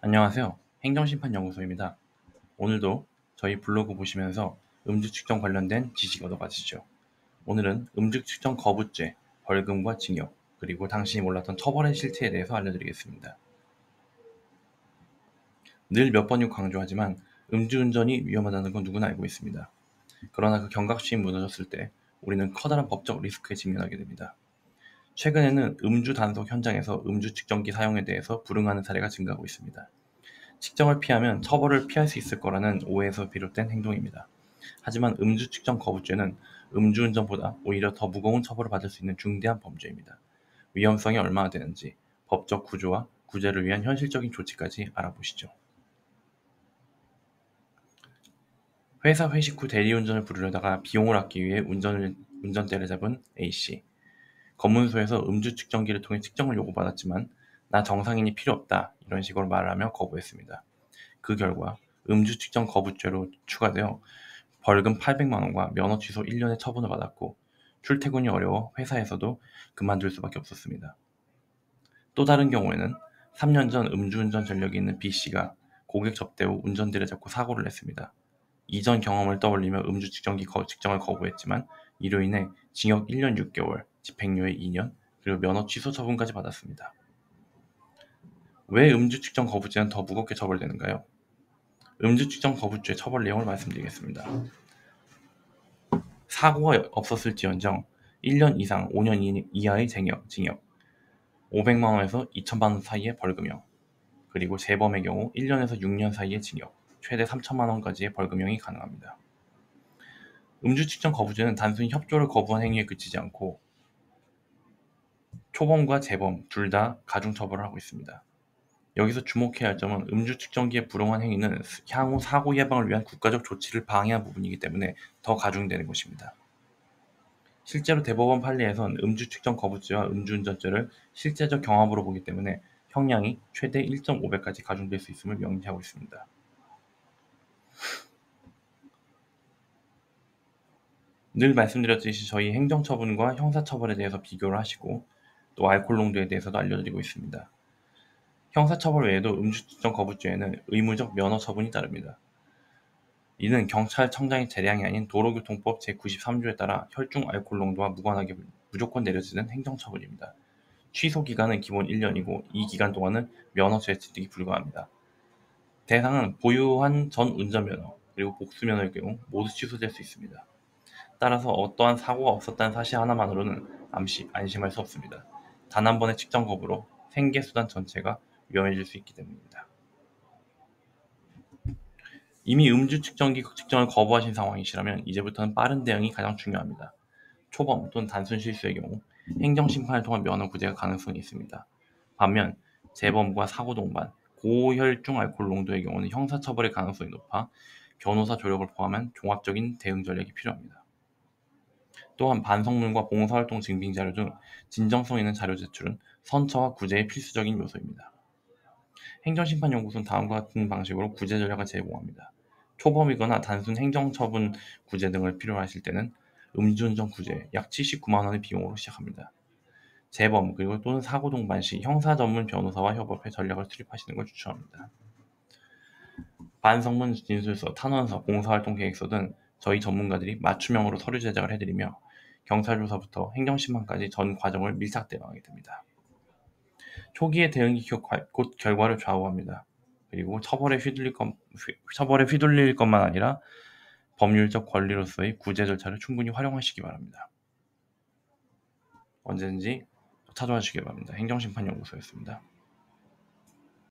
안녕하세요. 행정심판연구소입니다. 오늘도 저희 블로그 보시면서 음주 측정 관련된 지식 얻어가시죠. 오늘은 음주 측정 거부죄, 벌금과 징역, 그리고 당신이 몰랐던 처벌의 실태에 대해서 알려드리겠습니다. 늘 몇 번이고 강조하지만 음주운전이 위험하다는 건 누구나 알고 있습니다. 그러나 그 경각심이 무너졌을 때 우리는 커다란 법적 리스크에 직면하게 됩니다. 최근에는 음주 단속 현장에서 음주 측정기 사용에 대해서 불응하는 사례가 증가하고 있습니다. 측정을 피하면 처벌을 피할 수 있을 거라는 오해에서 비롯된 행동입니다. 하지만 음주 측정 거부죄는 음주운전보다 오히려 더 무거운 처벌을 받을 수 있는 중대한 범죄입니다. 위험성이 얼마나 되는지 법적 구조와 구제를 위한 현실적인 조치까지 알아보시죠. 회사 회식 후 대리운전을 부르려다가 비용을 아끼기 위해 운전대를 잡은 A씨. 검문소에서 음주 측정기를 통해 측정을 요구받았지만 나 정상인이 필요 없다 이런 식으로 말을 하며 거부했습니다. 그 결과 음주 측정 거부죄로 추가되어 벌금 800만 원과 면허 취소 1년의 처분을 받았고 출퇴근이 어려워 회사에서도 그만둘 수밖에 없었습니다. 또 다른 경우에는 3년 전 음주운전 전력이 있는 B씨가 고객 접대 후 운전대를 잡고 사고를 냈습니다. 이전 경험을 떠올리며 음주 측정기 측정을 거부했지만 이로 인해 징역 1년 6개월, 집행유예 2년, 그리고 면허 취소 처분까지 받았습니다. 왜 음주 측정 거부죄는 더 무겁게 처벌되는가요? 음주 측정 거부죄 처벌 내용을 말씀드리겠습니다. 사고가 없었을지언정 1년 이상 5년 이하의 징역, 500만 원에서 2천만 원 사이의 벌금형, 그리고 재범의 경우 1년에서 6년 사이의 징역, 최대 3천만 원까지의 벌금형이 가능합니다. 음주 측정 거부죄는 단순히 협조를 거부한 행위에 그치지 않고 초범과 재범 둘 다 가중처벌을 하고 있습니다. 여기서 주목해야 할 점은 음주 측정기의 불응한 행위는 향후 사고 예방을 위한 국가적 조치를 방해한 부분이기 때문에 더 가중되는 것입니다. 실제로 대법원 판례에선 음주 측정 거부죄와 음주운전죄를 실제적 경합으로 보기 때문에 형량이 최대 1.5배까지 가중될 수 있음을 명시하고 있습니다. 늘 말씀드렸듯이 저희 행정처분과 형사처벌에 대해서 비교를 하시고 또 알코올 농도에 대해서도 알려드리고 있습니다. 형사처벌 외에도 음주 측정 거부죄에는 의무적 면허 처분이 따릅니다. 이는 경찰청장의 재량이 아닌 도로교통법 제93조에 따라 혈중 알코올 농도와 무관하게 무조건 내려지는 행정처분입니다. 취소 기간은 기본 1년이고 이 기간 동안은 면허 재취득이 불가합니다. 대상은 보유한 전 운전면허 그리고 복수면허의 경우 모두 취소될 수 있습니다. 따라서 어떠한 사고가 없었다는 사실 하나만으로는 안심할 수 없습니다. 단 한 번의 측정 거부로 생계수단 전체가 위험해질 수 있기 때문입니다. 이미 음주 측정기 측정을 거부하신 상황이시라면 이제부터는 빠른 대응이 가장 중요합니다. 초범 또는 단순 실수의 경우 행정심판을 통한 면허 구제가 가능성이 있습니다. 반면 재범과 사고 동반, 고혈중 알코올 농도의 경우는 형사처벌의 가능성이 높아 변호사 조력을 포함한 종합적인 대응 전략이 필요합니다. 또한 반성문과 봉사활동 증빙 자료 등 진정성 있는 자료 제출은 선처와 구제의 필수적인 요소입니다. 행정심판연구소는 다음과 같은 방식으로 구제 전략을 제공합니다. 초범이거나 단순 행정처분 구제 등을 필요로 하실 때는 음주운전 구제 약 79만 원의 비용으로 시작합니다. 재범 그리고 또는 사고 동반 시 형사 전문 변호사와 협업해 전략을 수립하시는 걸 추천합니다. 반성문, 진술서, 탄원서, 봉사활동 계획서 등 저희 전문가들이 맞춤형으로 서류 제작을 해드리며 경찰 조사부터 행정심판까지 전 과정을 밀착 대응하게 됩니다. 초기의 대응이 곧 결과를 좌우합니다. 그리고 처벌에 휘둘릴 것만 아니라 법률적 권리로서의 구제 절차를 충분히 활용하시기 바랍니다. 언제든지 찾아와 주시기 바랍니다. 행정심판연구소였습니다.